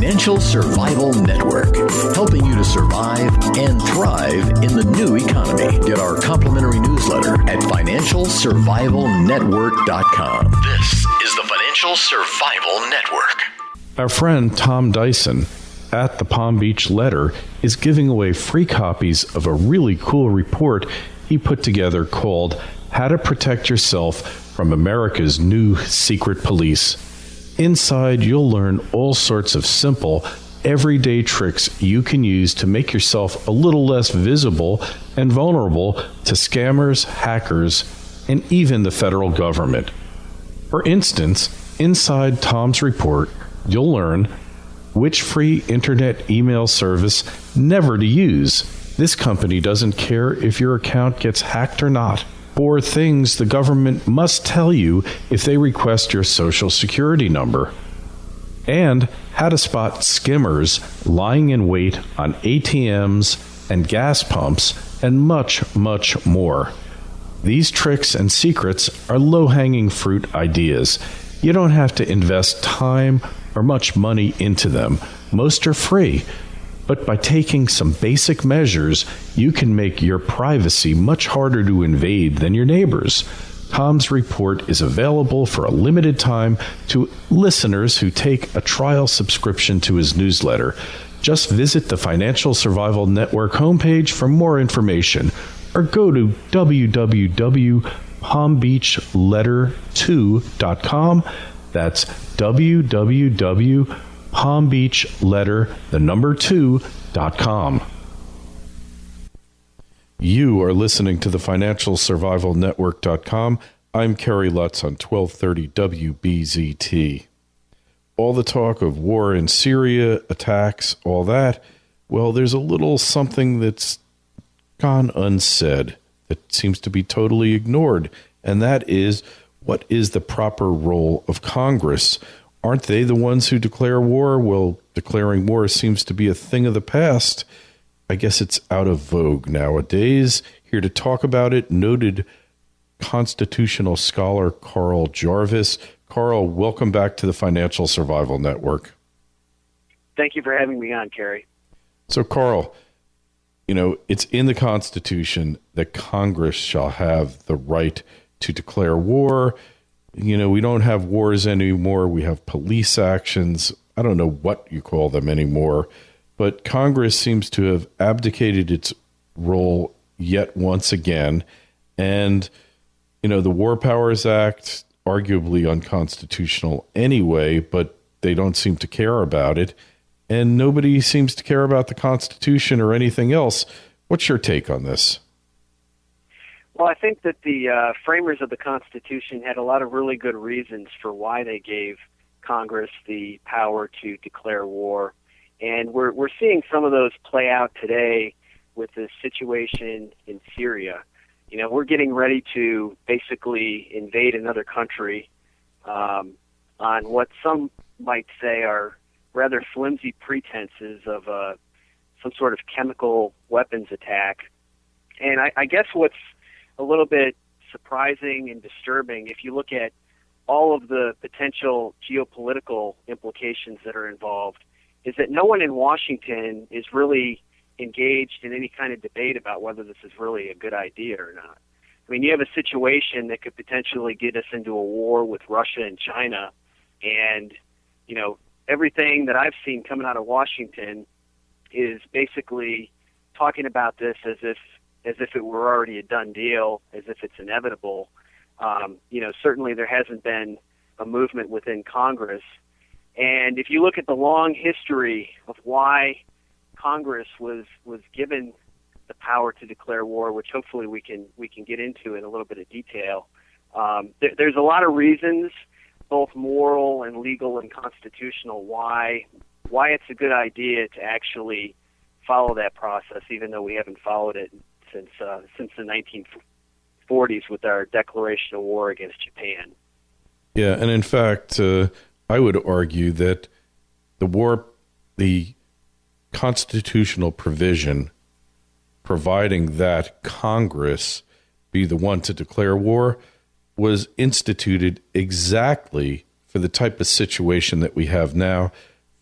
Financial Survival Network, helping you to survive and thrive in the new economy. Get our complimentary newsletter at financialsurvivalnetwork.com. This is the Financial Survival Network. Our friend Tom Dyson at the Palm Beach Letter is giving away free copies of a really cool report he put together called How to Protect Yourself from America's New Secret Police. Inside, you'll learn all sorts of simple, everyday tricks you can use to make yourself a little less visible and vulnerable to scammers, hackers, and even the federal government. For instance, inside Tom's report, you'll learn which free internet email service never to use. This company doesn't care if your account gets hacked or not, or things the government must tell you if they request your social security number, and how to spot skimmers lying in wait on ATMs and gas pumps, and much, much more. These tricks and secrets are low-hanging fruit ideas. You don't have to invest time or much money into them. Most are free. But by taking some basic measures, you can make your privacy much harder to invade than your neighbors. Tom's report is available for a limited time to listeners who take a trial subscription to his newsletter. Just visit the Financial Survival Network homepage for more information, or go to www.palmbeachletter2.com. That's www.palmbeachletter2.com. You are listening to the Financial Survival Network.com. I'm Kerry Lutz on 1230 WBZT. All the talk of war in Syria, attacks, all that, well, there's a little something that's gone unsaid that seems to be totally ignored, and that is, what is the proper role of Congress? Aren't they the ones who declare war? Well, declaring war seems to be a thing of the past. I guess it's out of vogue nowadays. Here to talk about it, noted constitutional scholar Carl Jarvis. Carl, welcome back to the Financial Survival Network. Thank you for having me on, Kerry. So, Carl, it's in the Constitution that Congress shall have the right to declare war. We don't have wars anymore. We have police actions. I don't know what you call them anymore. But Congress seems to have abdicated its role yet once again. And, the War Powers Act, arguably unconstitutional anyway, but they don't seem to care about it. And nobody seems to care about the Constitution or anything else. What's your take on this? Well, I think that the framers of the Constitution had a lot of really good reasons for why they gave Congress the power to declare war. And we're seeing some of those play out today with the situation in Syria. We're getting ready to basically invade another country on what some might say are rather flimsy pretenses of some sort of chemical weapons attack. And I guess what's a little bit surprising and disturbing, if you look at all of the potential geopolitical implications that are involved, is that no one in Washington is really engaged in any kind of debate about whether this is really a good idea or not. I mean, you have a situation that could potentially get us into a war with Russia and China, and, everything that I've seen coming out of Washington is basically talking about this as if it were already a done deal, as if it's inevitable. Certainly there hasn't been a movement within Congress. And if you look at the long history of why Congress was given the power to declare war, which hopefully we can get into in a little bit of detail, there's a lot of reasons, both moral and legal and constitutional, why it's a good idea to actually follow that process, even though we haven't followed it since the 1940s with our declaration of war against Japan. Yeah, and in fact, I would argue that the constitutional provision providing that Congress be the one to declare war was instituted exactly for the type of situation that we have now,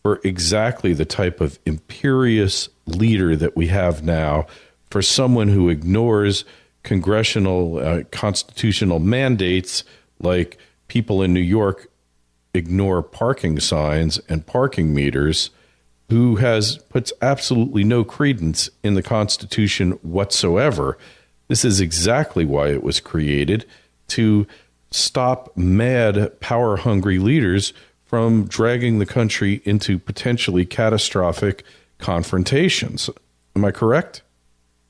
for exactly the type of imperious leader that we have now, for someone who ignores congressional constitutional mandates, like people in New York ignore parking signs and parking meters, who puts absolutely no credence in the Constitution whatsoever. This is exactly why it was created, to stop mad, power-hungry leaders from dragging the country into potentially catastrophic confrontations. Am I correct?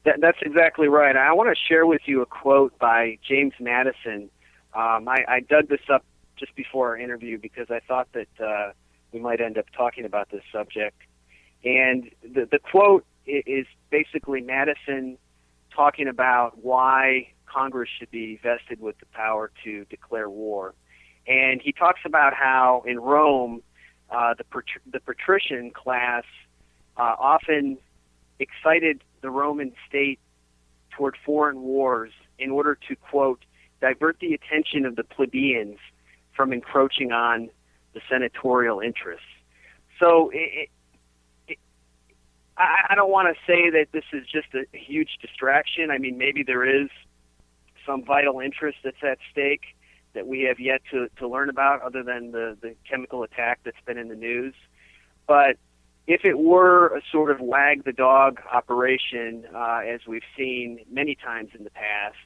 That's exactly right. I want to share with you a quote by James Madison. I dug this up just before our interview because I thought that we might end up talking about this subject. And the quote is basically Madison talking about why Congress should be vested with the power to declare war. And he talks about how in Rome, the patrician class often excited the Roman state toward foreign wars in order to, quote, divert the attention of the plebeians from encroaching on the senatorial interests. So I don't want to say that this is just a huge distraction. I mean, maybe there is some vital interest that's at stake that we have yet to learn about, other than the chemical attack that's been in the news. But if it were a sort of wag the dog operation, as we've seen many times in the past,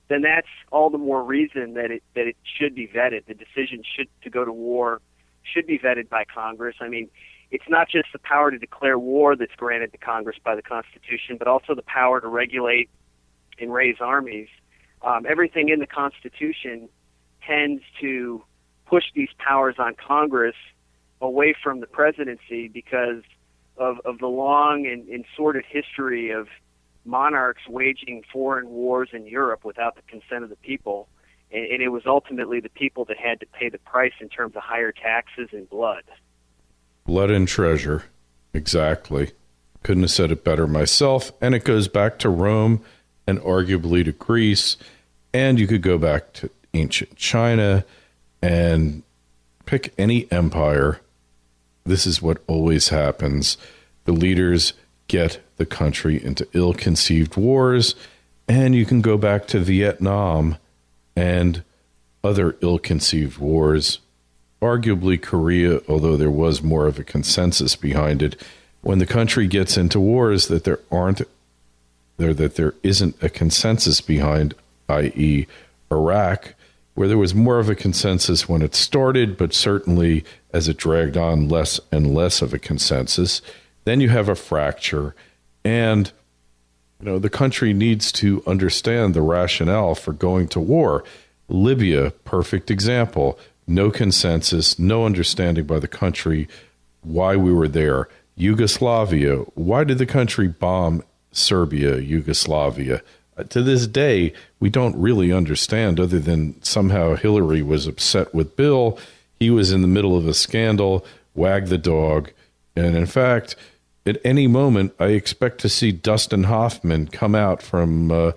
then that's all the more reason that it should be vetted. The decision to go to war should be vetted by Congress. I mean, it's not just the power to declare war that's granted to Congress by the Constitution, but also the power to regulate and raise armies. Everything in the Constitution tends to push these powers on Congress away from the presidency because of the long and sordid history of monarchs waging foreign wars in Europe without the consent of the people. And it was ultimately the people that had to pay the price in terms of higher taxes and blood. Blood and treasure. Exactly. Couldn't have said it better myself. And it goes back to Rome and arguably to Greece. And you could go back to ancient China and pick any empire. This is what always happens. The leaders get the country into ill-conceived wars. And you can go back to Vietnam and other ill-conceived wars. Arguably Korea, although there was more of a consensus behind it. When the country gets into wars that there isn't a consensus behind, i.e. Iraq, where there was more of a consensus when it started, but certainly as it dragged on, less and less of a consensus, then you have a fracture. And the country needs to understand the rationale for going to war. Libya, perfect example. No consensus, no understanding by the country why we were there. Yugoslavia, why did the country bomb Serbia, Yugoslavia? To this day, we don't really understand, other than somehow Hillary was upset with Bill. He was in the middle of a scandal, wag the dog. And in fact, at any moment, I expect to see Dustin Hoffman come out from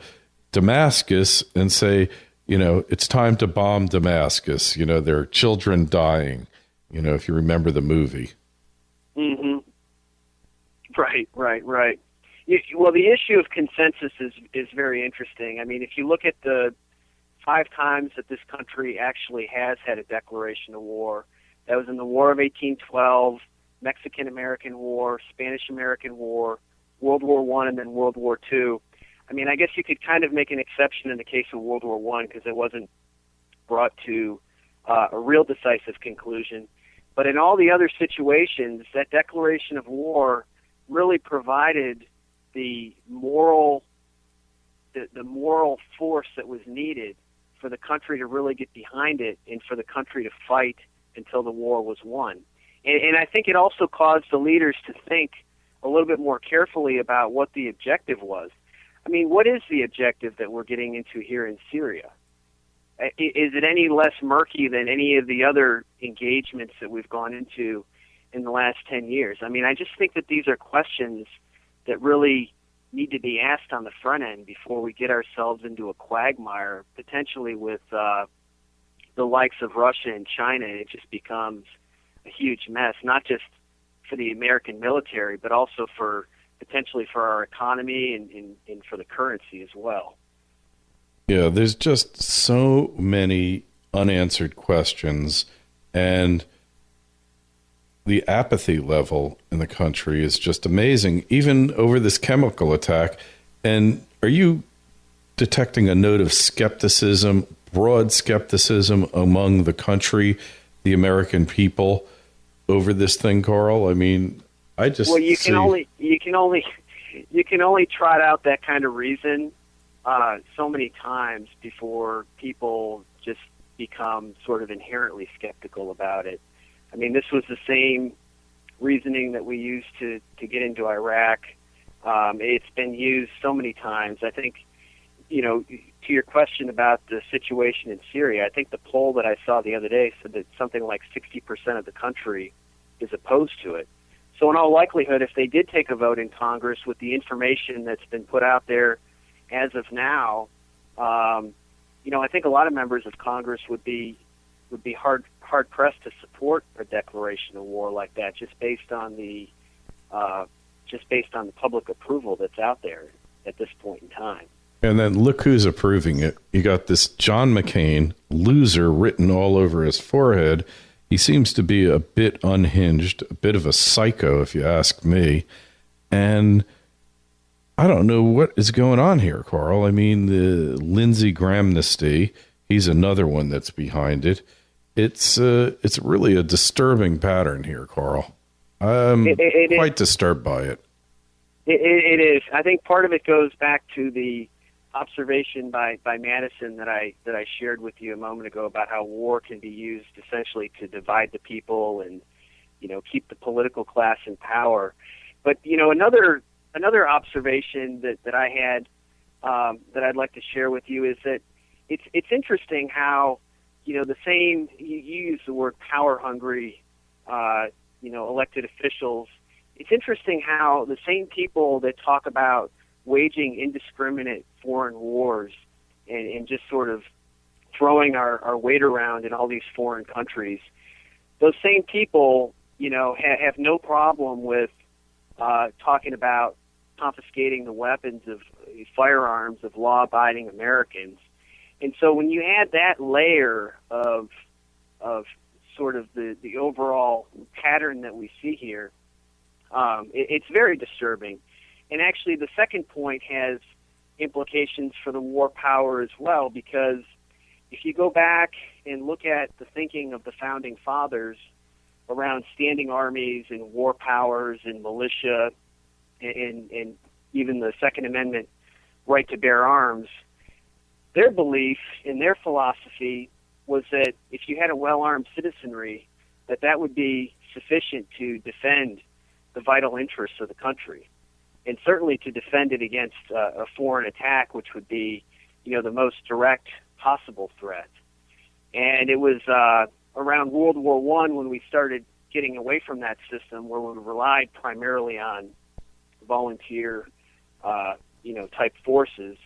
Damascus and say, it's time to bomb Damascus. There are children dying, if you remember the movie. Mm-hmm. Right. Well, the issue of consensus is very interesting. I mean, if you look at the 5 times that this country actually has had a declaration of war, that was in the War of 1812, Mexican-American War, Spanish-American War, World War I, and then World War II. I mean, I guess you could kind of make an exception in the case of World War I because it wasn't brought to a real decisive conclusion. But in all the other situations, that declaration of war really provided the moral force that was needed for the country to really get behind it and for the country to fight until the war was won. And I think it also caused the leaders to think a little bit more carefully about what the objective was. I mean, what is the objective that we're getting into here in Syria? Is it any less murky than any of the other engagements that we've gone into in the last 10 years? I mean, I just think that these are questions that really need to be asked on the front end before we get ourselves into a quagmire, potentially with the likes of Russia and China. It just becomes a huge mess, not just for the American military, but also for potentially for our economy and for the currency as well. Yeah, there's just so many unanswered questions, and the apathy level in the country is just amazing, even over this chemical attack. And are you detecting a note of skepticism, broad skepticism among the country, the American people, over this thing, Carl? I mean, I just you can only trot out that kind of reason so many times before people just become sort of inherently skeptical about it. I mean, this was the same reasoning that we used to get into Iraq. It's been used so many times. I think, to your question about the situation in Syria, I think the poll that I saw the other day said that something like 60% of the country is opposed to it. So in all likelihood, if they did take a vote in Congress with the information that's been put out there as of now, I think a lot of members of Congress would be hard pressed to support a declaration of war like that, just based on the public approval that's out there at this point in time. And then look who's approving it. You got this John McCain, loser, written all over his forehead. He seems to be a bit unhinged, a bit of a psycho, if you ask me. And I don't know what is going on here, Carl. I mean, the Lindsey Graham-nesty, he's another one that's behind it. It's really a disturbing pattern here, Carl. I'm quite disturbed by it. It is. I think part of it goes back to the observation by Madison that I shared with you a moment ago about how war can be used essentially to divide the people and keep the political class in power. But another observation that I had that I'd like to share with you is that it's interesting how the same you use the word power hungry elected officials. It's interesting how the same people that talk about waging indiscriminate foreign wars and just sort of throwing our weight around in all these foreign countries, those same people, have no problem with talking about confiscating the weapons of firearms of law-abiding Americans. And so when you add that layer of sort of the overall pattern that we see here, it's very disturbing. And actually, the second point has implications for the war power as well, because if you go back and look at the thinking of the founding fathers around standing armies and war powers and militia and even the Second Amendment right to bear arms, their belief and their philosophy was that if you had a well-armed citizenry, that would be sufficient to defend the vital interests of the country, and certainly to defend it against a foreign attack, which would be, the most direct possible threat. And it was around World War I when we started getting away from that system, where we relied primarily on volunteer, type forces,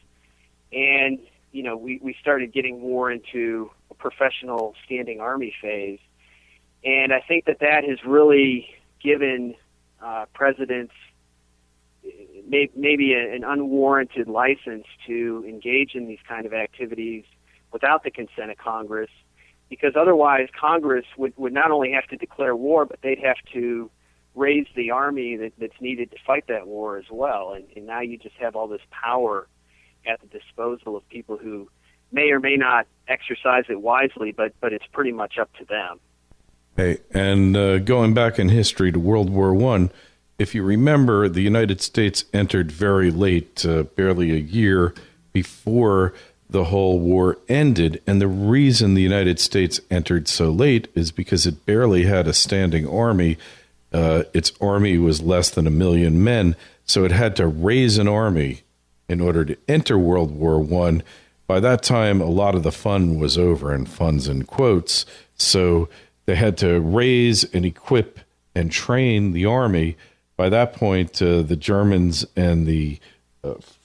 and we started getting more into a professional standing army phase. And I think that has really given presidents maybe an unwarranted license to engage in these kind of activities without the consent of Congress, because otherwise Congress would not only have to declare war, but they'd have to raise the army that's needed to fight that war as well. And now you just have all this power at the disposal of people who may or may not exercise it wisely, but it's pretty much up to them. Hey, and going back in history to World War I, if you remember, the United States entered very late, barely a year before the whole war ended. And the reason the United States entered so late is because it barely had a standing army. Its army was less than 1 million men, so it had to raise an army in order to enter World War I. By that time, a lot of the fun was over, and fun's in quotes, so they had to raise and equip and train the army. By that point, the Germans and the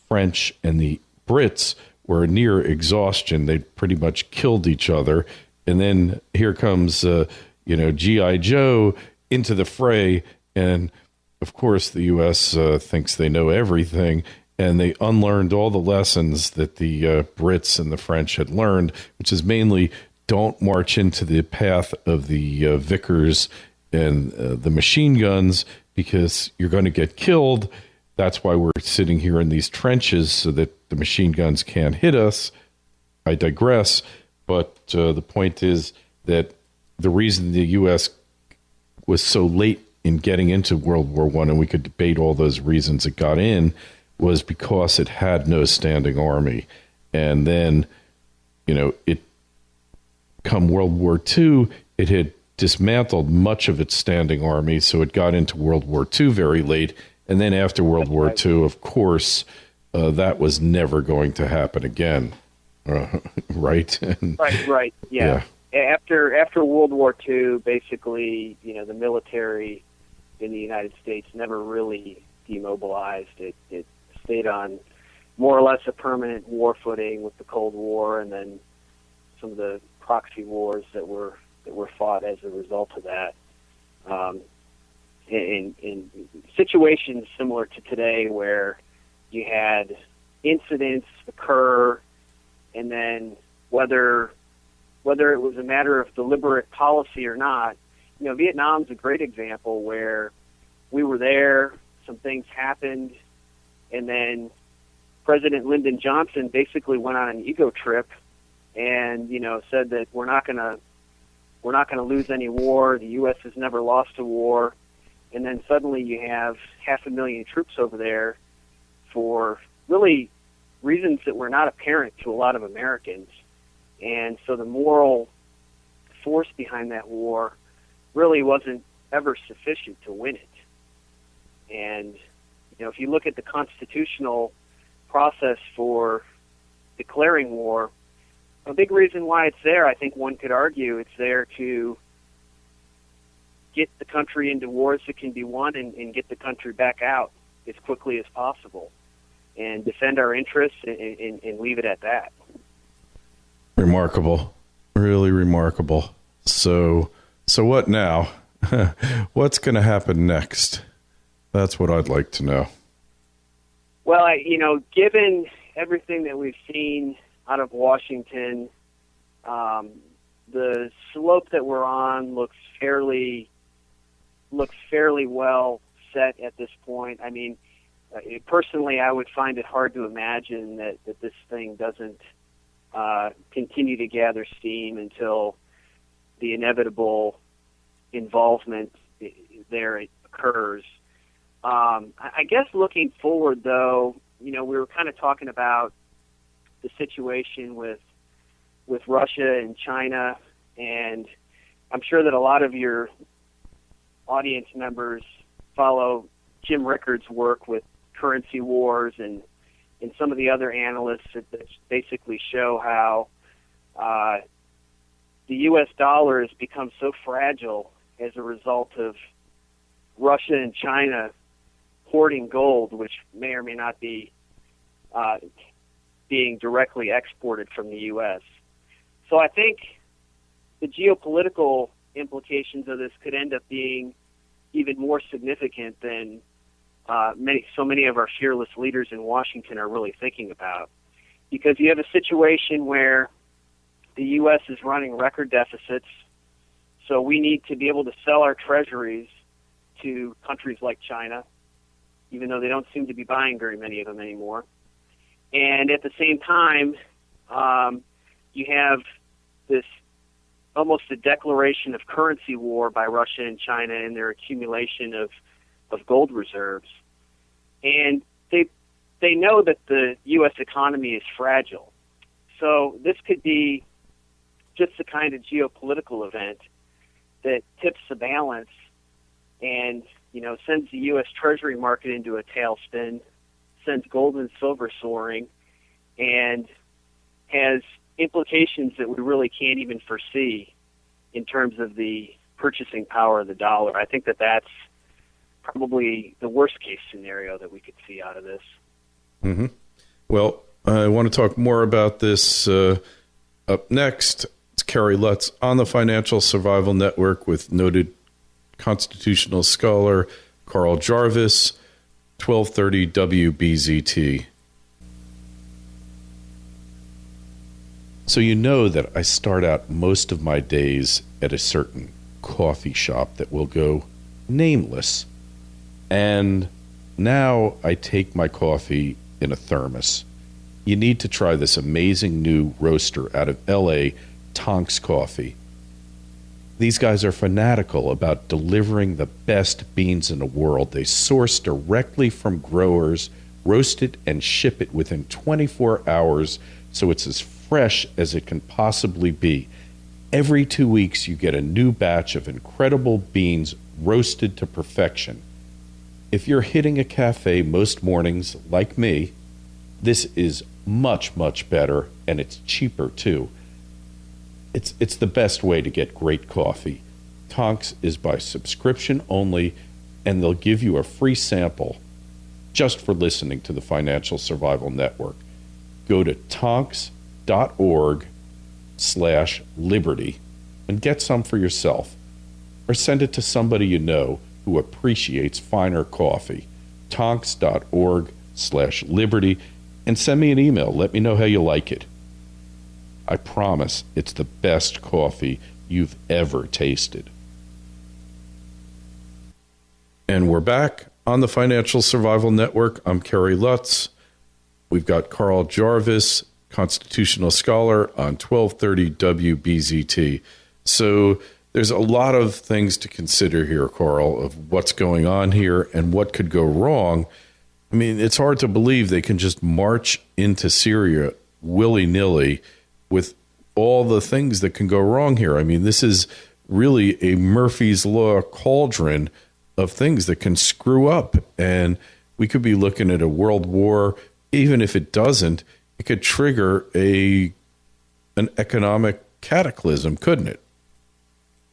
French and the Brits were near exhaustion. They'd pretty much killed each other. And then here comes, G.I. Joe into the fray, And of course, the U.S. Thinks they know everything, and they unlearned all the lessons that the Brits and the French had learned, which is mainly don't march into the path of the Vickers and the machine guns, because you're going to get killed. That's why we're sitting here in these trenches, so that the machine guns can't hit us. I digress. But the point is that the reason the U.S. was so late in getting into World War I, and we could debate all those reasons it got in, was because it had no standing army. And then, it come World War II, it had dismantled much of its standing army, so it got into World War II very late. And then after World War II, of course, that was never going to happen again, right? Right, yeah. After World War II, basically, the military in the United States never really demobilized. It stayed on more or less a permanent war footing with the Cold War, and then some of the proxy wars that were fought as a result of that. In situations similar to today, where you had incidents occur, and then whether it was a matter of deliberate policy or not, Vietnam's a great example where we were there, some things happened, and then President Lyndon Johnson basically went on an ego trip and said that we're not going to lose any war. The U.S. has never lost a war. And then suddenly you have 500,000 troops over there for really reasons that were not apparent to a lot of Americans. And so the moral force behind that war really wasn't ever sufficient to win it. And, if you look at the constitutional process for declaring war, a big reason why it's there, I think one could argue it's there to get the country into wars that can be won and get the country back out as quickly as possible and defend our interests and leave it at that. Remarkable. Really remarkable. So what now? What's going to happen next? That's what I'd like to know. Well, given everything that we've seen out of Washington, the slope that we're on looks fairly well set at this point. I mean, personally, I would find it hard to imagine that this thing doesn't continue to gather steam until the inevitable involvement there occurs. I guess looking forward, though, we were kind of talking about the situation with Russia and China, and I'm sure that a lot of your audience members follow Jim Rickard's work with currency wars and some of the other analysts that basically show how the U.S. dollar has become so fragile as a result of Russia and China hoarding gold, which may or may not be being directly exported from the U.S. So I think the geopolitical implications of this could end up being even more significant than so many of our fearless leaders in Washington are really thinking about. Because you have a situation where the U.S. is running record deficits, so we need to be able to sell our treasuries to countries like China, even though they don't seem to be buying very many of them anymore. And at the same time, you have this almost a declaration of currency war by Russia and China in their accumulation of gold reserves. And they know that the U.S. economy is fragile. So this could be just the kind of geopolitical event that tips the balance and, sends the U.S. Treasury market into a tailspin, sends gold and silver soaring, and has implications that we really can't even foresee in terms of the purchasing power of the dollar. I think that that's probably the worst case scenario that we could see out of this. Mm-hmm. Well, I want to talk more about this up next. It's Kerry Lutz on the Financial Survival Network with noted constitutional scholar Carl Jarvis, 1230 WBZT. So you know that I start out most of my days at a certain coffee shop that will go nameless. And now I take my coffee in a thermos. You need to try this amazing new roaster out of LA, Tonks Coffee. These guys are fanatical about delivering the best beans in the world. They source directly from growers, roast it, and ship it within 24 hours, so it's as fresh as it can possibly be. Every 2 weeks, you get a new batch of incredible beans roasted to perfection. If you're hitting a cafe most mornings, like me, this is much, much better, and it's cheaper too. It's the best way to get great coffee. Tonks is by subscription only, and they'll give you a free sample just for listening to the Financial Survival Network. Go to tonks.org/liberty and get some for yourself, or send it to somebody you know who appreciates finer coffee. Tonks.org/liberty, and send me an email. Let me know how you like it. I promise it's the best coffee you've ever tasted. And we're back on the Financial Survival Network. I'm Kerry Lutz. We've got Carl Jarvis, constitutional scholar, on 1230 WBZT. So there's a lot of things to consider here, Carl, of what's going on here and what could go wrong. I mean, it's hard to believe they can just march into Syria willy-nilly with all the things that can go wrong here. I mean, this is really a Murphy's Law cauldron of things that can screw up. And we could be looking at a world war. Even if it doesn't, it could trigger an economic cataclysm, couldn't it?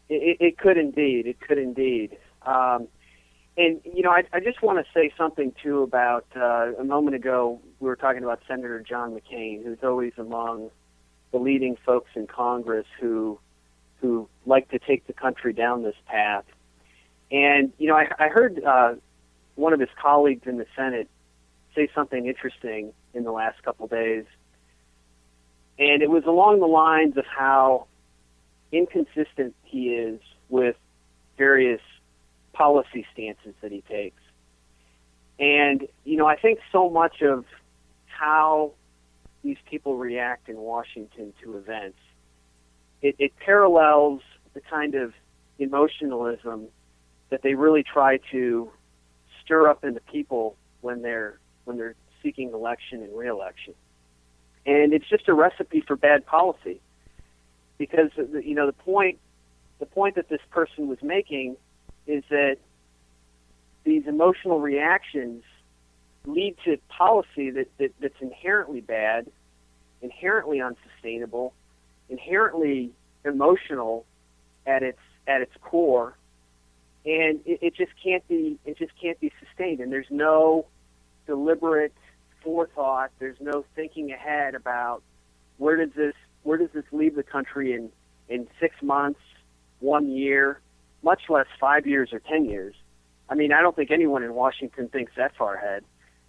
It could indeed. It could indeed. And, you know, I just want to say something, too, about a moment ago we were talking about Senator John McCain, who's always among the leading folks in Congress who like to take the country down this path. And, you know, I heard one of his colleagues in the Senate say something interesting in the last couple of days. And it was along the lines of how inconsistent he is with various policy stances that he takes. And, you know, I think so much of how these people react in Washington to events, it parallels the kind of emotionalism that they really try to stir up in the people when they're seeking election and re-election. And it's just a recipe for bad policy, because you know the point that this person was making is that these emotional reactions lead to policy that's inherently bad, inherently unsustainable, inherently emotional at its core, and it just can't be sustained. And there's no deliberate forethought. There's no thinking ahead about where does this leave the country in 6 months, 1 year, much less 5 years or 10 years. I mean, I don't think anyone in Washington thinks that far ahead.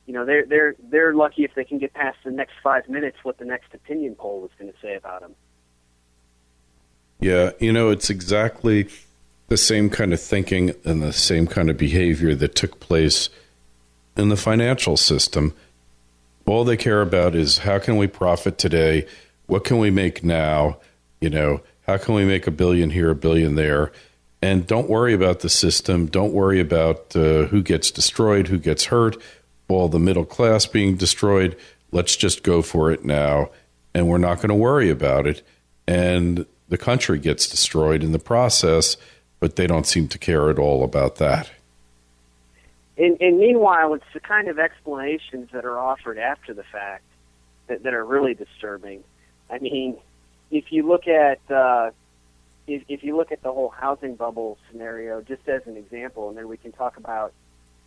You know, they're lucky if they can get past the next 5 minutes what the next opinion poll was going to say about them. Yeah, you know, it's exactly the same kind of thinking and the same kind of behavior that took place in the financial system. All they care about is how can we profit today? What can we make now? You know, how can we make $1 billion here, $1 billion there? And don't worry about the system. Don't worry about who gets destroyed, who gets hurt, all the middle class being destroyed. Let's just go for it now. And we're not going to worry about it. And the country gets destroyed in the process, but they don't seem to care at all about that. And meanwhile, it's the kind of explanations that are offered after the fact that are really disturbing. I mean, if you look at if you look at the whole housing bubble scenario, just as an example, and then we can talk about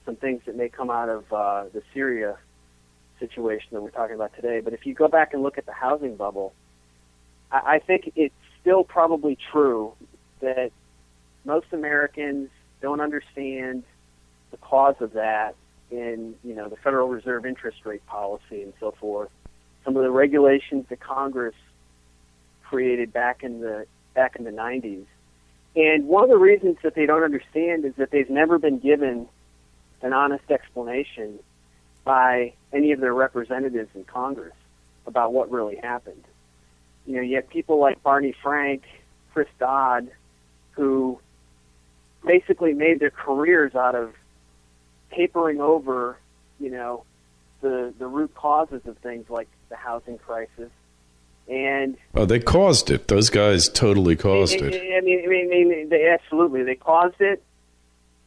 some things that may come out of the Syria situation that we're talking about today. But if you go back and look at the housing bubble, I think it's still probably true that most Americans don't understand the cause of that in, the Federal Reserve interest rate policy and so forth. Some of the regulations that Congress created back in the 90s. And one of the reasons that they don't understand is that they've never been given an honest explanation by any of their representatives in Congress about what really happened. You have people like Barney Frank, Chris Dodd, who basically made their careers out of papering over, the root causes of things like the housing crisis. And they caused it. Those guys totally caused it. They caused it,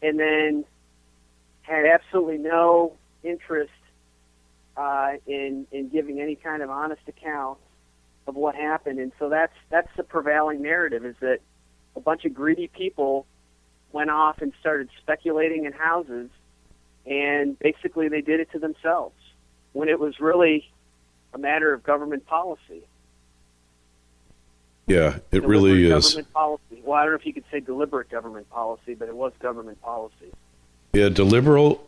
and then had absolutely no interest in giving any kind of honest account of what happened. And so that's the prevailing narrative, is that a bunch of greedy people went off and started speculating in houses, and basically they did it to themselves, when it was really a matter of government policy. Yeah, it really is. Government policy. Well, I don't know if you could say deliberate government policy, but it was government policy. Yeah, deliberate.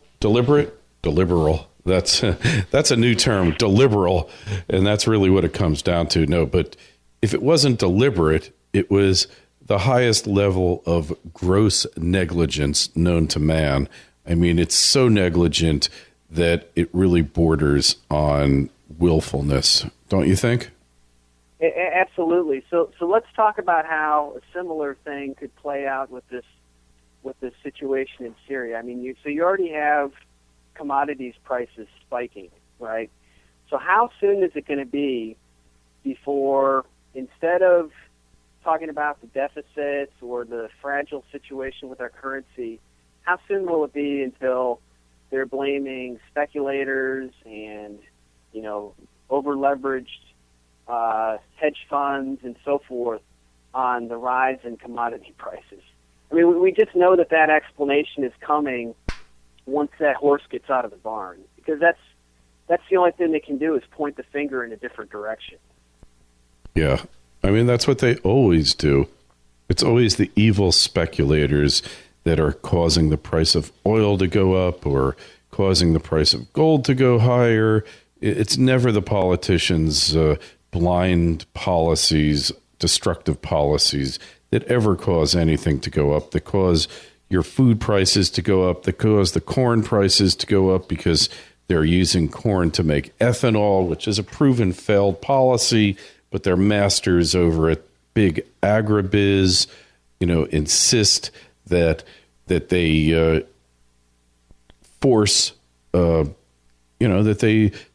That's a new term, deliberate, and that's really what it comes down to. No, but if it wasn't deliberate, it was the highest level of gross negligence known to man. I mean, it's so negligent that it really borders on willfulness, don't you think? Absolutely. So let's talk about how a similar thing could play out with this situation in Syria. I mean, you already have commodities prices spiking, right? So how soon is it going to be before, instead of talking about the deficits or the fragile situation with our currency, how soon will it be until they're blaming speculators and, over-leveraged hedge funds and so forth on the rise in commodity prices? I mean, we just know that explanation is coming once that horse gets out of the barn, because that's the only thing they can do, is point the finger in a different direction. Yeah. I mean, that's what they always do. It's always the evil speculators that are causing the price of oil to go up or causing the price of gold to go higher. It's never the politicians' blind policies, destructive policies that ever cause anything to go up, that cause your food prices to go up, that cause the corn prices to go up because they're using corn to make ethanol, which is a proven failed policy, but their masters over at big agribiz, insist that they force, that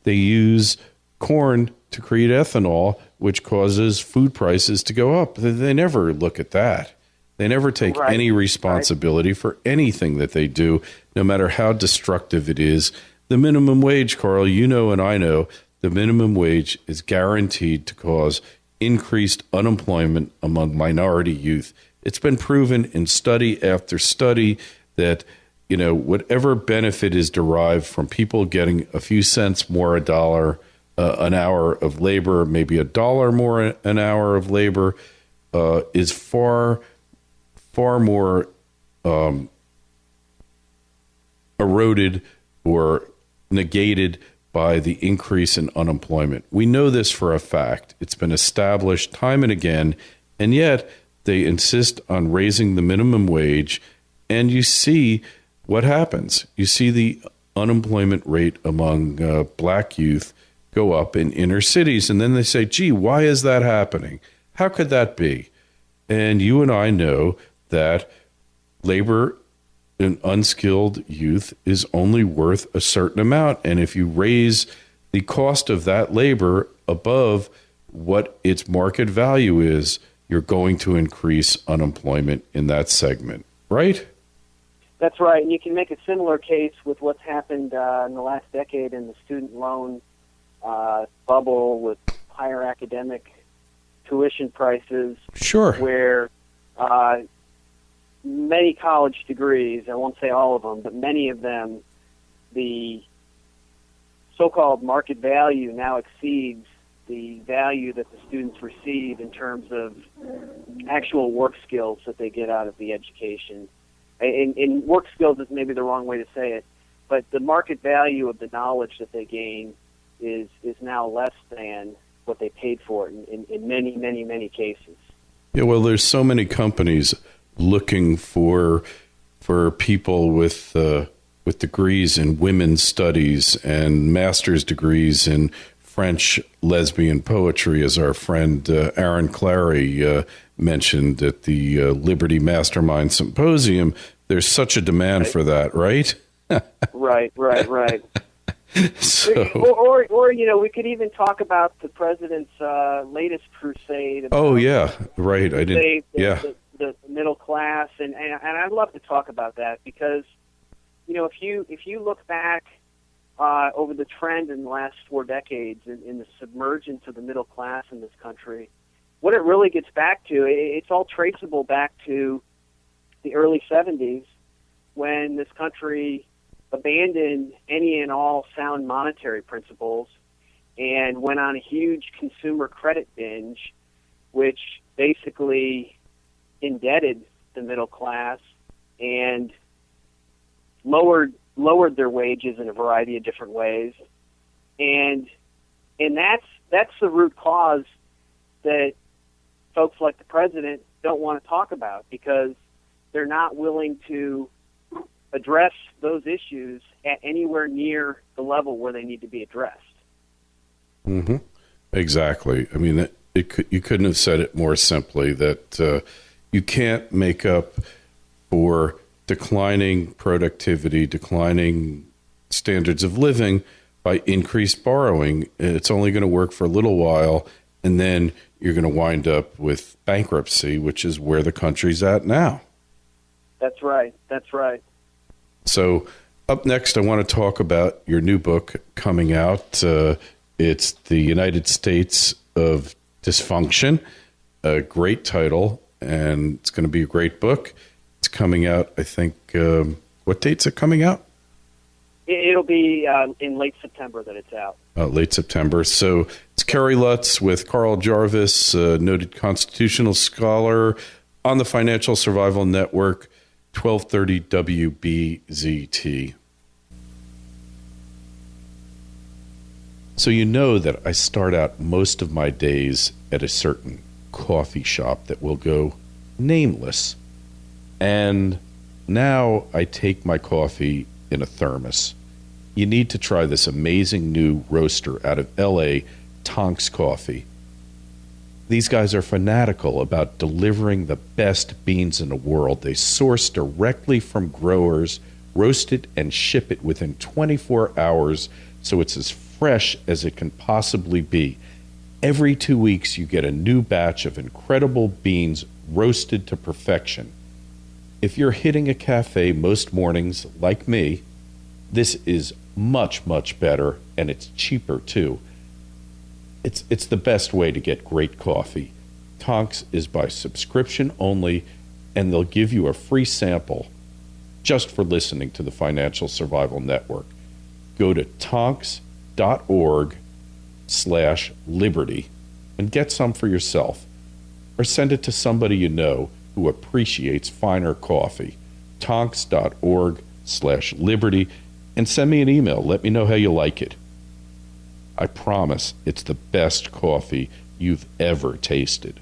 they use corn to create ethanol, which causes food prices to go up. They never look at that. They never take any responsibility for anything that they do, no matter how destructive it is. The minimum wage, Carl, and I know, the minimum wage is guaranteed to cause increased unemployment among minority youth. It's been proven in study after study that, whatever benefit is derived from people getting a few cents more an hour of labor, maybe $1 more an hour of labor, is far more eroded or negated by the increase in unemployment. We know this for a fact. It's been established time and again, and yet they insist on raising the minimum wage, and you see what happens. You see the unemployment rate among black youth go up in inner cities, and then they say, gee, why is that happening? How could that be? And you and I know that labor in unskilled youth is only worth a certain amount, and if you raise the cost of that labor above what its market value is, you're going to increase unemployment in that segment, right? That's right, and you can make a similar case with what's happened in the last decade in the student loan bubble with higher academic tuition prices. Sure. Where many college degrees, I won't say all of them, but many of them, the so-called market value now exceeds the value that the students receive in terms of actual work skills that they get out of the education. in work skills is maybe the wrong way to say it, but the market value of the knowledge that they gain is now less than what they paid for it in many, many, many cases. Yeah, well, there's so many companies looking for people with degrees in women's studies and master's degrees in French lesbian poetry, as our friend Aaron Clary mentioned at the Liberty Mastermind Symposium. There's such a demand for that, right? Right. So, or we could even talk about the president's latest crusade. Oh yeah, right. I didn't. The middle class, and I'd love to talk about that because, if you look back over the trend in the last 4 decades in the submergence of the middle class in this country, what it really gets back to, it's all traceable back to the early 70s when this country abandoned any and all sound monetary principles and went on a huge consumer credit binge, which basically indebted the middle class and lowered their wages in a variety of different ways, and that's the root cause that folks like the president don't want to talk about, because they're not willing to address those issues at anywhere near the level where they need to be addressed. Mm-hmm. Exactly. I mean, you couldn't have said it more simply, that you can't make up for declining productivity, declining standards of living by increased borrowing. It's only going to work for a little while, and then you're going to wind up with bankruptcy, which is where the country's at now. That's right. So up next, I want to talk about your new book coming out. It's The United States of Dysfunction, a great title, and it's going to be a great book. It's coming out, I think, what date's it coming out? It'll be in late September that it's out. Late September. So it's Kerry Lutz with Carl Jarvis, a noted constitutional scholar on the Financial Survival Network, 1230 WBZT. So you know that I start out most of my days at a certain coffee shop that will go nameless. And now I take my coffee in a thermos. You need to try this amazing new roaster out of L.A., Tonks Coffee. These guys are fanatical about delivering the best beans in the world. They source directly from growers, roast it, and ship it within 24 hours, so it's as fresh as it can possibly be. Every 2 weeks, you get a new batch of incredible beans roasted to perfection. If you're hitting a cafe most mornings, like me, this is much, much better, and it's cheaper, too. It's the best way to get great coffee. Tonks is by subscription only, and they'll give you a free sample just for listening to the Financial Survival Network. Go to tonks.org/liberty and get some for yourself, or send it to somebody you know who appreciates finer coffee. Tonks.org/liberty, and send me an email. Let me know how you like it. I promise it's the best coffee you've ever tasted.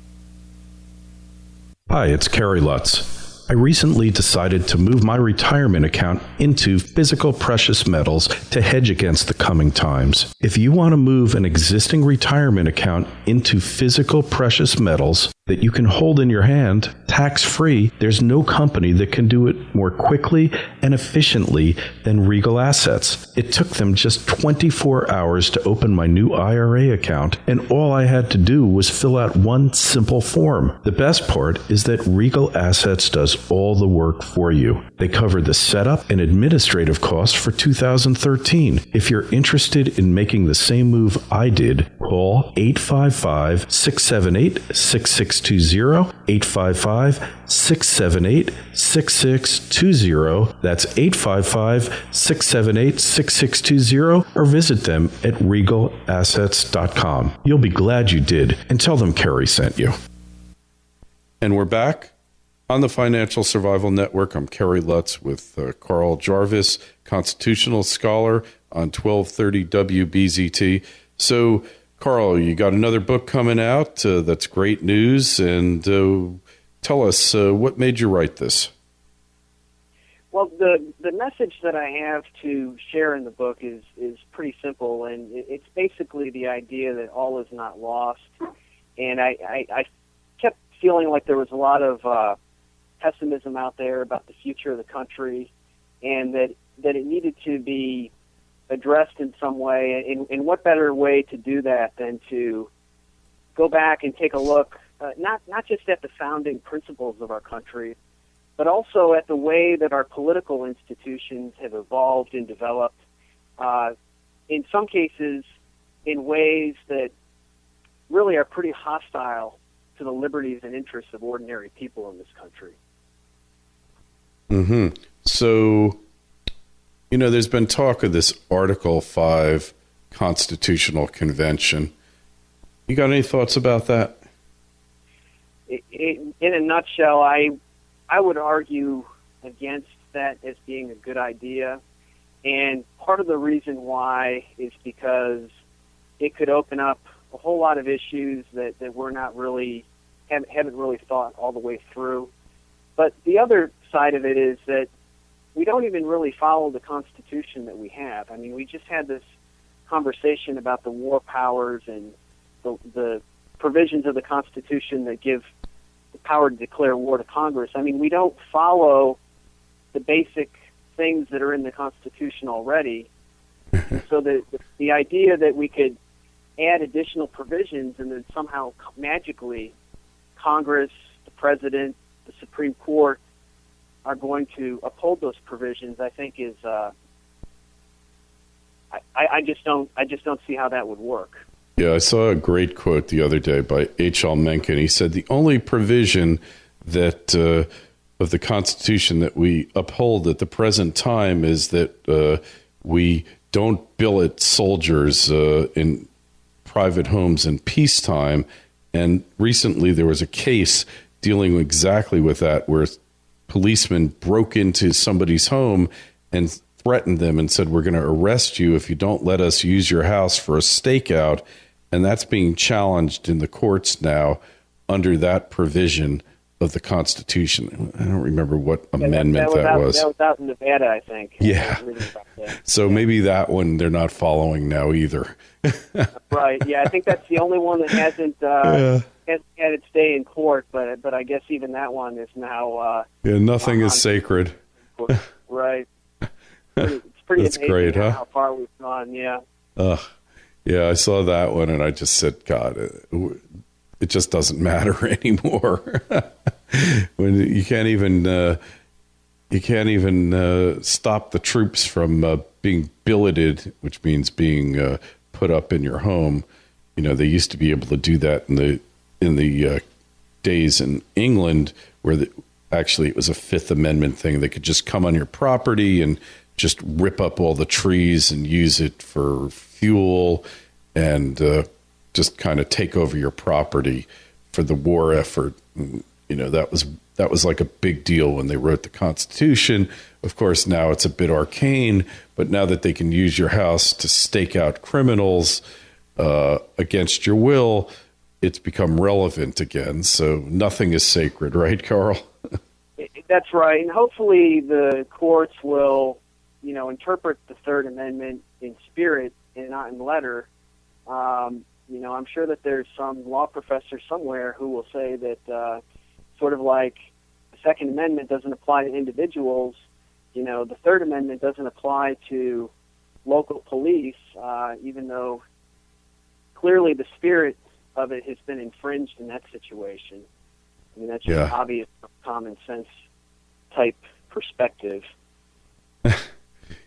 Hi, it's Kerry Lutz. I recently decided to move my retirement account into physical precious metals to hedge against the coming times. If you want to move an existing retirement account into physical precious metals that you can hold in your hand, tax-free, there's no company that can do it more quickly and efficiently than Regal Assets. It took them just 24 hours to open my new IRA account, and all I had to do was fill out one simple form. The best part is that Regal Assets does all the work for you. They cover the setup and administrative costs for 2013. If you're interested in making the same move I did, call 855-678-6620, 855-678-6620. That's 855-678-6620, or visit them at regalassets.com. You'll be glad you did, and tell them Kerry sent you. And we're back. On the Financial Survival Network, I'm Kerry Lutz with Carl Jarvis, constitutional scholar on 1230 WBZT. So, Carl, you got another book coming out. That's great news. And tell us, what made you write this? Well, the message that I have to share in the book is pretty simple, and it's basically the idea that all is not lost. And I kept feeling like there was a lot of pessimism out there about the future of the country, and that it needed to be addressed in some way. And what better way to do that than to go back and take a look, not just at the founding principles of our country, but also at the way that our political institutions have evolved and developed, in some cases in ways that really are pretty hostile to the liberties and interests of ordinary people in this country. Mm-hmm. So, there's been talk of this Article 5 Constitutional Convention. You got any thoughts about that? In a nutshell, I would argue against that as being a good idea. And part of the reason why is because it could open up a whole lot of issues that we're not really, haven't really thought all the way through. But the other side of it is that we don't even really follow the Constitution that we have. I mean, we just had this conversation about the war powers and the provisions of the Constitution that give the power to declare war to Congress. I mean, we don't follow the basic things that are in the Constitution already. So the idea that we could add additional provisions and then somehow magically Congress, the President, the Supreme Court are going to uphold those provisions, I think is I just don't see how that would work. Yeah, I saw a great quote the other day by H.L. Mencken. He said the only provision that of the Constitution that we uphold at the present time is that we don't billet soldiers in private homes in peacetime. And recently there was a case dealing exactly with that, where policemen broke into somebody's home and threatened them and said, we're going to arrest you if you don't let us use your house for a stakeout. And that's being challenged in the courts now under that provision of the Constitution. I don't remember what amendment that was. That was out in Nevada, I think. Yeah. So maybe that one they're not following now either. Right. Yeah, I think that's the only one that hasn't had its day in court, but I guess even that one is now. Nothing is sacred. Right. It's pretty That's amazing great, huh? how far we've gone. Yeah. Yeah, I saw that one and I just said, God, it just doesn't matter anymore. When you can't even stop the troops from being billeted, which means being put up in your home. They used to be able to do that in the days in England where actually it was a Fifth Amendment thing. They could just come on your property and just rip up all the trees and use it for fuel and just kind of take over your property for the war effort. That was like a big deal when they wrote the Constitution. Of course, now it's a bit arcane, but now that they can use your house to stake out criminals against your will, it's become relevant again. So nothing is sacred, right, Carl? That's right. And hopefully the courts will, interpret the Third Amendment in spirit and not in letter. I'm sure that there's some law professor somewhere who will say that sort of like the Second Amendment doesn't apply to individuals, the Third Amendment doesn't apply to local police, even though clearly the spirit of it has been infringed in that situation. I mean, that's just an obvious common sense type perspective.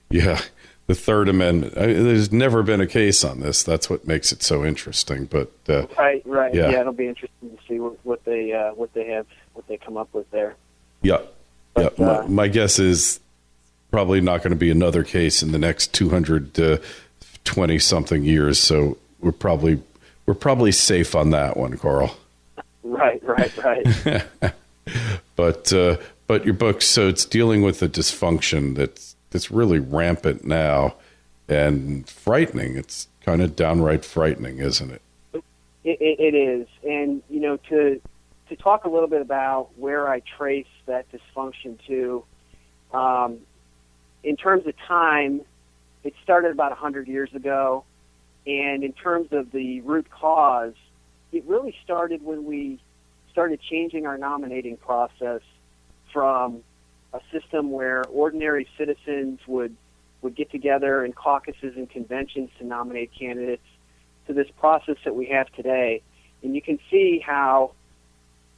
Yeah, the Third Amendment. There's never been a case on this. That's what makes it so interesting. But right. Yeah, it'll be interesting to see what they come up with there. Yeah, but, My guess is probably not going to be another case in the next 220 something years. So we're probably safe on that one, Carl. Right. But your book, so it's dealing with the dysfunction that's really rampant now and frightening. It's kind of downright frightening, isn't it? It is. And, to talk a little bit about where I trace that dysfunction to, in terms of time, it started about 100 years ago. And in terms of the root cause, it really started when we started changing our nominating process from a system where ordinary citizens would get together in caucuses and conventions to nominate candidates to this process that we have today. And you can see how,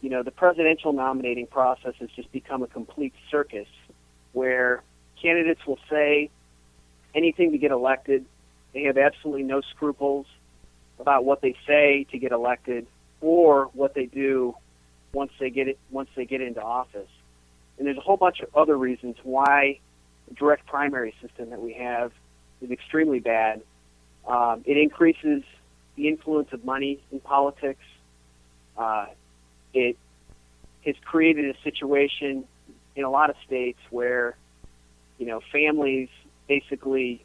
the presidential nominating process has just become a complete circus where candidates will say anything to get elected. They have absolutely no scruples about what they say to get elected or what they do once they get into office. And there's a whole bunch of other reasons why the direct primary system that we have is extremely bad. It increases the influence of money in politics. It has created a situation in a lot of states where, families basically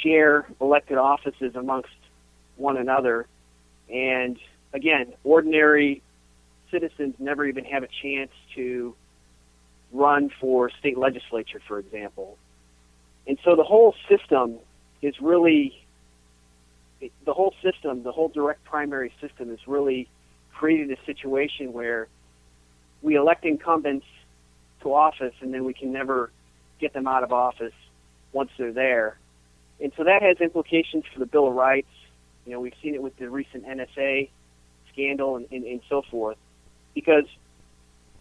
share elected offices amongst one another. And again, ordinary citizens never even have a chance to run for state legislature, for example. And so the whole system is really, the whole direct primary system has really created a situation where we elect incumbents to office and then we can never get them out of office once they're there. And so that has implications for the Bill of Rights. We've seen it with the recent NSA scandal and so forth. Because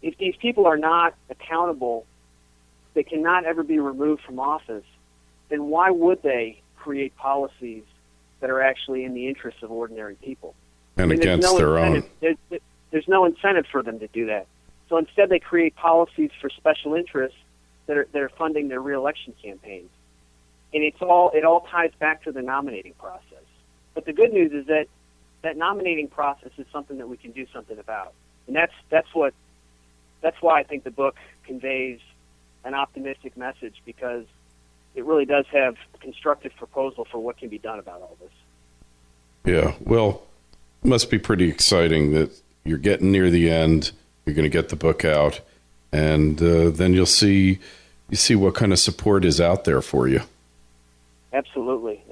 if these people are not accountable, they cannot ever be removed from office, then why would they create policies that are actually in the interests of ordinary people? And against their own. There's no incentive for them to do that. So instead they create policies for special interests that are funding their reelection campaigns. And it all ties back to the nominating process. But the good news is that nominating process is something that we can do something about. And that's why I think the book conveys an optimistic message, because it really does have a constructive proposal for what can be done about all this. Yeah, well, it must be pretty exciting that you're getting near the end. You're going to get the book out, and then you see what kind of support is out there for you. Absolutely.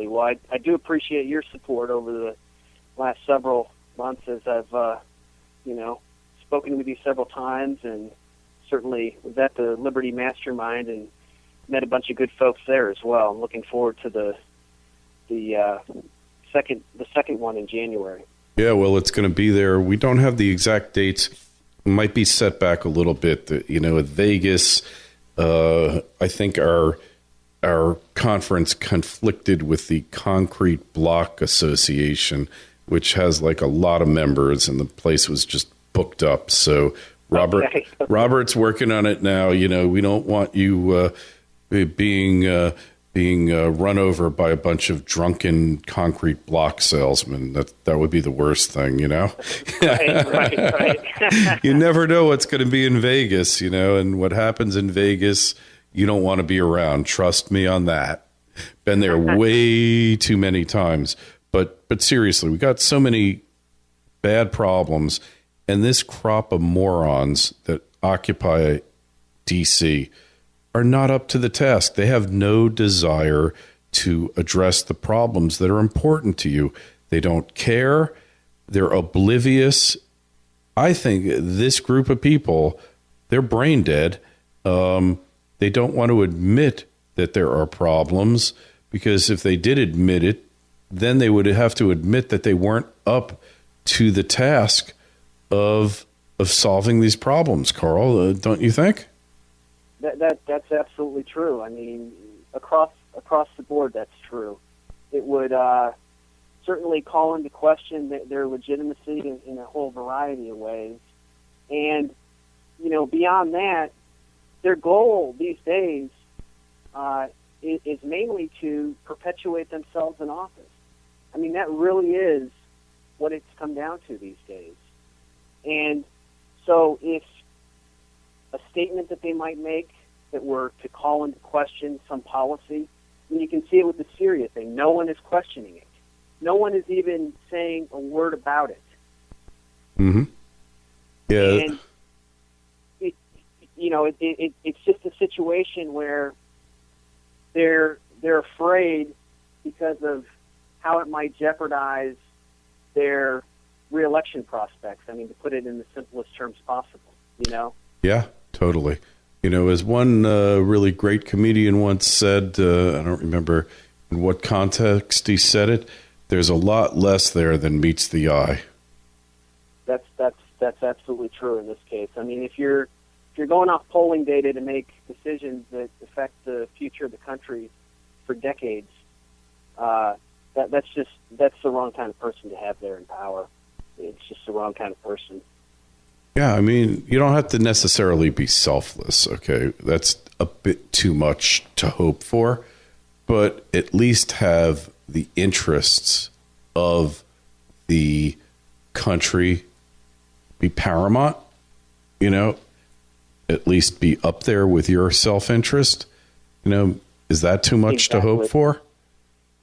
Well, I do appreciate your support over the last several months as I've, spoken with you several times, and certainly was at the Liberty Mastermind and met a bunch of good folks there as well. I'm looking forward to the second one in January. Yeah, well, it's going to be there. We don't have the exact dates. It might be set back a little bit. At Vegas, I think our conference conflicted with the Concrete Block Association, which has like a lot of members, and the place was just booked up. So Robert's working on it now. We don't want you being run over by a bunch of drunken concrete block salesmen. That would be the worst thing, Right. You never know what's going to be in Vegas, and what happens in Vegas, you don't want to be around. Trust me on that. Been there way too many times. But seriously, we got so many bad problems, and this crop of morons that occupy D.C. are not up to the task. They have no desire to address the problems that are important to you. They don't care. They're oblivious. I think this group of people, they're brain dead. They don't want to admit that there are problems, because if they did admit it, then they would have to admit that they weren't up to the task of solving these problems. Carl, don't you think? That's absolutely true. I mean, across the board, that's true. It would certainly call into question their legitimacy in a whole variety of ways. And, beyond that, their goal these days is mainly to perpetuate themselves in office. I mean, that really is what it's come down to these days. And So if a statement that they might make that were to call into question some policy, and you can see it with the Syria thing, no one is questioning it. No one is even saying a word about it. Mm-hmm. Yeah. And it's just a situation where they're afraid because of how it might jeopardize their reelection prospects. I mean, to put it in the simplest terms possible, Yeah, totally. As one really great comedian once said, I don't remember in what context he said it, there's a lot less there than meets the eye. That's absolutely true in this case. I mean, if you're going off polling data to make decisions that affect the future of the country for decades, that's the wrong kind of person to have there in power. It's just the wrong kind of person. Yeah, I mean, you don't have to necessarily be selfless, okay? That's a bit too much to hope for, but at least have the interests of the country be paramount, at least be up there with your self-interest. Is that too much to hope for?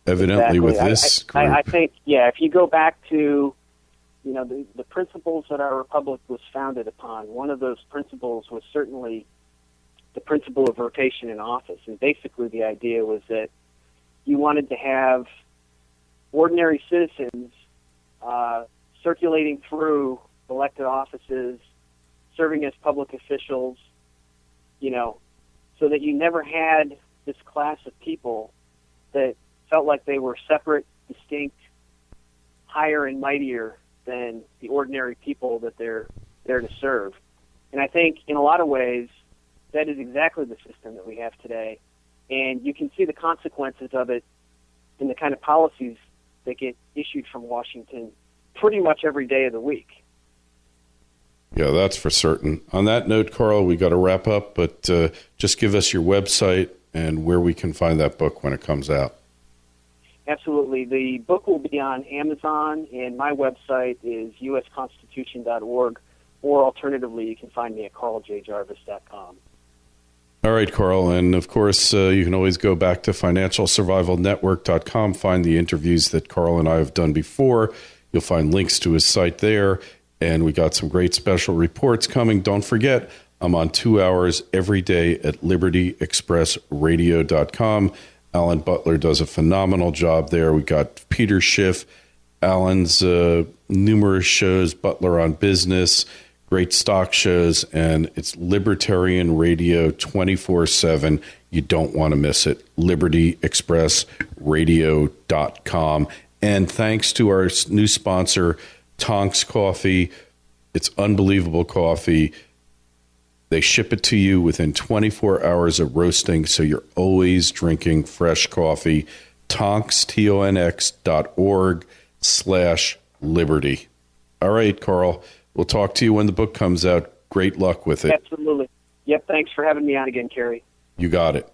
Evidently with this group. I think, if you go back to the principles that our republic was founded upon, one of those principles was certainly the principle of rotation in office. And basically the idea was that you wanted to have ordinary citizens circulating through elected offices, serving as public officials, so that you never had this class of people that felt like they were separate, distinct, higher and mightier than the ordinary people that they're there to serve. And I think in a lot of ways, that is exactly the system that we have today. And you can see the consequences of it in the kind of policies that get issued from Washington pretty much every day of the week. Yeah, that's for certain. On that note, Carl, we got to wrap up, but just give us your website and where we can find that book when it comes out. Absolutely. The book will be on Amazon, and my website is usconstitution.org, or alternatively, you can find me at carljjarvis.com. All right, Carl. And of course, you can always go back to financialsurvivalnetwork.com, find the interviews that Carl and I have done before. You'll find links to his site there. And we got some great special reports coming. Don't forget, I'm on 2 hours every day at libertyexpressradio.com. Alan Butler does a phenomenal job there. We got Peter Schiff, Alan's numerous shows, Butler on Business, great stock shows, and it's Libertarian Radio 24/7. You don't want to miss it. libertyexpressradio.com. And thanks to our new sponsor, Tonks Coffee. It's unbelievable coffee. They ship it to you within 24 hours of roasting, so you're always drinking fresh coffee. Tonks, TONX.org/liberty. All right, Carl. We'll talk to you when the book comes out. Great luck with it. Absolutely. Yep, thanks for having me on again, Kerry. You got it.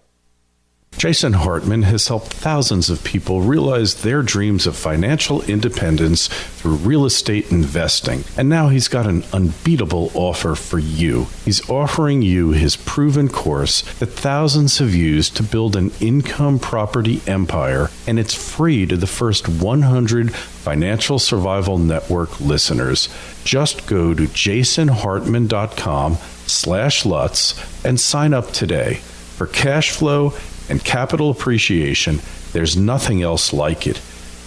Jason Hartman has helped thousands of people realize their dreams of financial independence through real estate investing. And now he's got an unbeatable offer for you. He's offering you his proven course that thousands have used to build an income property empire, and it's free to the first 100 Financial Survival Network listeners. Just go to jasonhartman.com/Lutz and sign up today. For cash flow and capital appreciation, there's nothing else like it.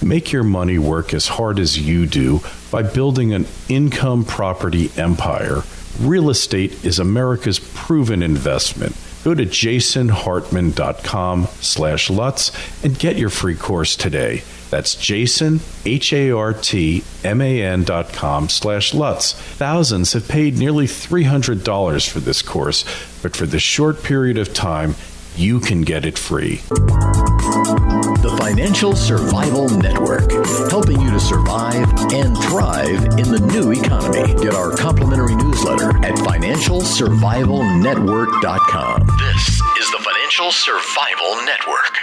Make your money work as hard as you do by building an income property empire. Real estate is America's proven investment. Go to jasonhartman.com/Lutz and get your free course today. That's Jason, HARTMAN.com/Lutz. Thousands have paid nearly $300 for this course, but for this short period of time, you can get it free. The Financial Survival Network, helping you to survive and thrive in the new economy. Get our complimentary newsletter at financialsurvivalnetwork.com. This is the Financial Survival Network.